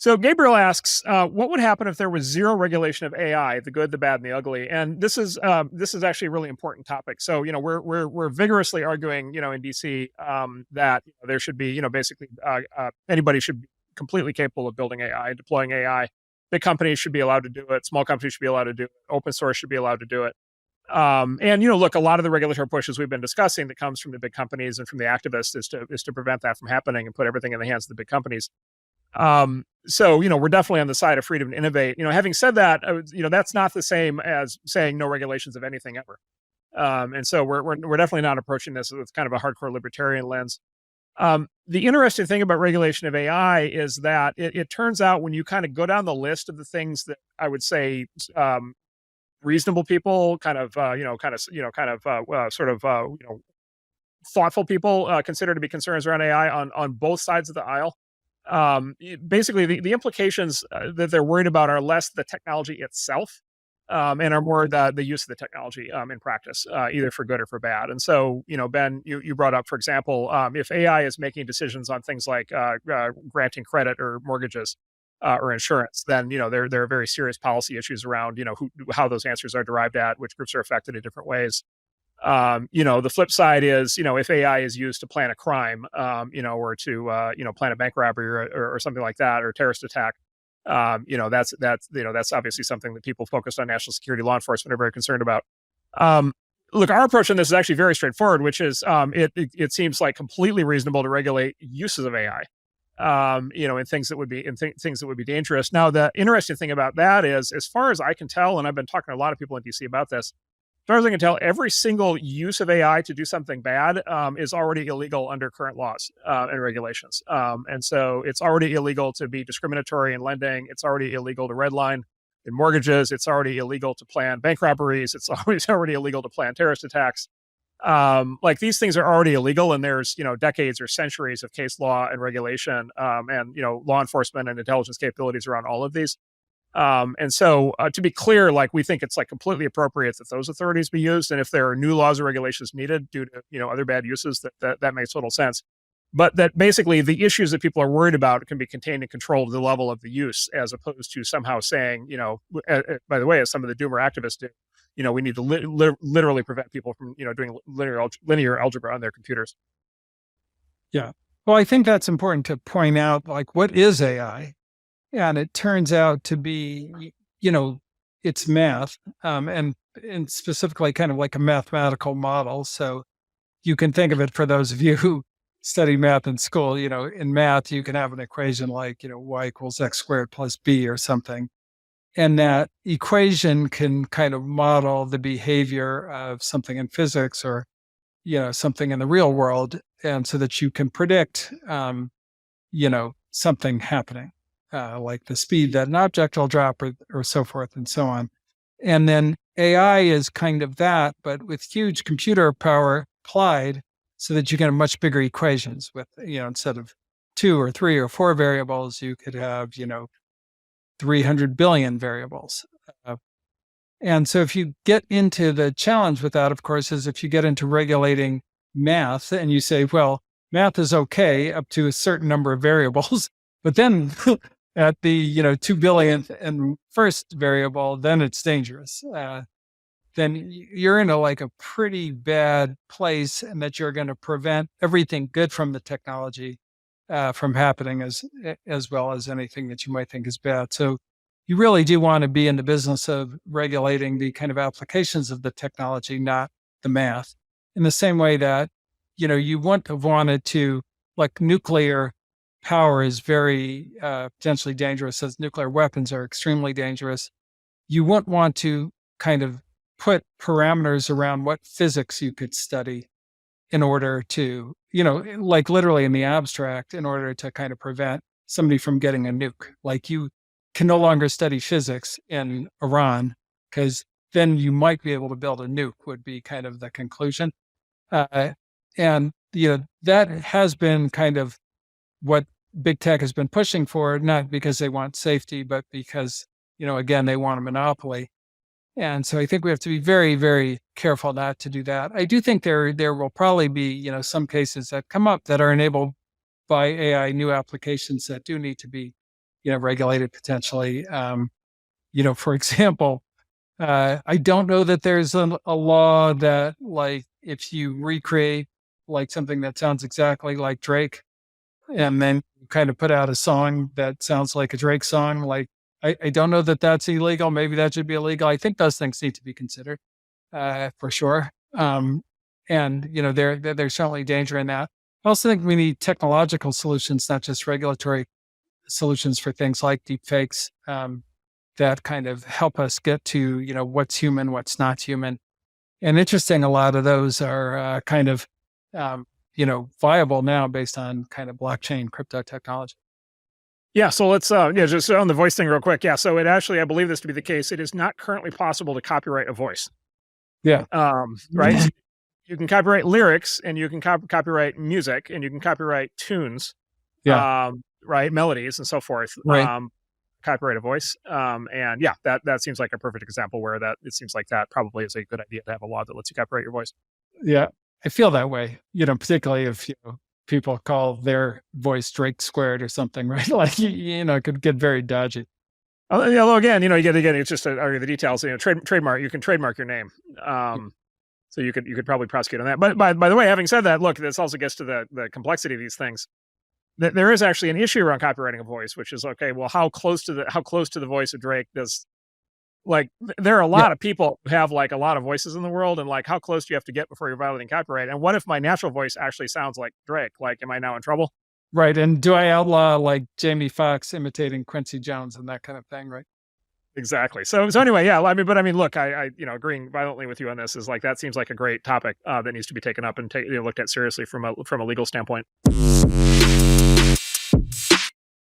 So Gabriel asks, what would happen if there was zero regulation of AI, the good, the bad, and the ugly? And this is actually a really important topic. So we're vigorously arguing in DC that there should be basically anybody should be completely capable of building AI, deploying AI. Big companies should be allowed to do it. Small companies should be allowed to do it. Open source should be allowed to do it. And look, a lot of the regulatory pushes we've been discussing that comes from the big companies and from the activists is to prevent that from happening and put everything in the hands of the big companies. So we're definitely on the side of freedom to innovate. Having said that, that's not the same as saying no regulations of anything ever. And so we're definitely not approaching this with kind of a hardcore libertarian lens. The interesting thing about regulation of AI is that it turns out when you kind of go down the list of the things that I would say reasonable people, thoughtful people consider to be concerns around AI on both sides of the aisle. Basically, the implications that they're worried about are less the technology itself and are more the use of the technology in practice, either for good or for bad. And so, Ben, you brought up, for example, if AI is making decisions on things like granting credit or mortgages or insurance, then there are very serious policy issues around how those answers are derived at, which groups are affected in different ways. The flip side is, if AI is used to plan a crime, or to, plan a bank robbery or something like that, or a terrorist attack, that's obviously something that people focused on national security law enforcement are very concerned about. Look, our approach on this is actually very straightforward, which is, it seems like completely reasonable to regulate uses of AI, in things that would be things that would be dangerous. Now, the interesting thing about that is, as far as I can tell, and I've been talking to a lot of people in DC about this, as far as I can tell, every single use of AI to do something bad is already illegal under current laws and regulations. And so it's already illegal to be discriminatory in lending. It's already illegal to redline in mortgages. It's already illegal to plan bank robberies. It's already illegal to plan terrorist attacks. Like these things are already illegal, and there's decades or centuries of case law and regulation and law enforcement and intelligence capabilities around all of these. And so to be clear, like we think it's like completely appropriate that those authorities be used. And if there are new laws or regulations needed due to, other bad uses, that makes total sense. But that basically the issues that people are worried about can be contained and controlled to the level of the use, as opposed to somehow saying, by the way, as some of the doomer activists do, we need to literally prevent people from, doing linear algebra on their computers. Yeah. Well, I think that's important to point out, like, what is AI? And it turns out to be, it's math, and specifically kind of like a mathematical model. So you can think of it, for those of you who study math in school, in math, you can have an equation like, y equals x squared plus b or something. And that equation can kind of model the behavior of something in physics or, something in the real world. And so that you can predict, something happening. Like the speed that an object will drop or so forth and so on. And then AI is kind of that, but with huge computer power applied so that you can have much bigger equations with, instead of 2 or 3 or 4 variables, you could have, 300 billion variables. And so if you get into the challenge with that, of course, is if you get into regulating math and you say, well, math is okay up to a certain number of variables, but then at the 2 billionth and first variable, then it's dangerous. Then you're in a pretty bad place, and that you're going to prevent everything good from the technology from happening as well as anything that you might think is bad. So you really do want to be in the business of regulating the kind of applications of the technology, not the math. In the same way that you wouldn't have wanted to, like, nuclear power is very potentially dangerous, as nuclear weapons are extremely dangerous. You wouldn't want to kind of put parameters around what physics you could study in order to, like literally in the abstract, in order to kind of prevent somebody from getting a nuke. Like, you can no longer study physics in Iran, because then you might be able to build a nuke, would be kind of the conclusion. And that has been kind of what big tech has been pushing for, not because they want safety, but because, again, they want a monopoly. And so I think we have to be very, very careful not to do that. I do think there will probably be, some cases that come up that are enabled by AI, new applications that do need to be, regulated potentially. For example, I don't know that there's a law that like if you recreate like something that sounds exactly like Drake and then kind of put out a song that sounds like a Drake song, like I don't know that that's illegal. Maybe that should be illegal. I think those things need to be considered for sure. And there's certainly danger in that. I also think we need technological solutions, not just regulatory solutions for things like deepfakes that kind of help us get to, what's human, what's not human. And interesting, a lot of those are kind of, viable now based on kind of blockchain crypto technology. Yeah, so let's just on the voice thing real quick. Yeah, so it actually, I believe this to be the case. It is not currently possible to copyright a voice. Yeah. Right. You can copyright lyrics, and you can copyright music, and you can copyright tunes. Yeah. Right, melodies and so forth. Right. Copyright a voice. And yeah, that seems like a perfect example where that it seems like that probably is a good idea to have a law that lets you copyright your voice. Yeah, I feel that way. Particularly if people call their voice Drake squared or something, right? Like it could get very dodgy. Although again, you get it's just the details. Trademark. You can trademark your name. So you could probably prosecute on that. But by the way, having said that, look, this also gets to the complexity of these things. There is actually an issue around copywriting a voice, which is okay. Well, how close to the voice of Drake does? Like, there are a lot of people who have like a lot of voices in the world, and like, how close do you have to get before you're violating copyright? And what if my natural voice actually sounds like Drake? Like, am I now in trouble? Right. And do I outlaw like Jamie Foxx imitating Quincy Jones and that kind of thing? Right. Exactly. So anyway, yeah. Look, I agreeing violently with you on this is like that seems like a great topic that needs to be taken up and looked at seriously from a legal standpoint.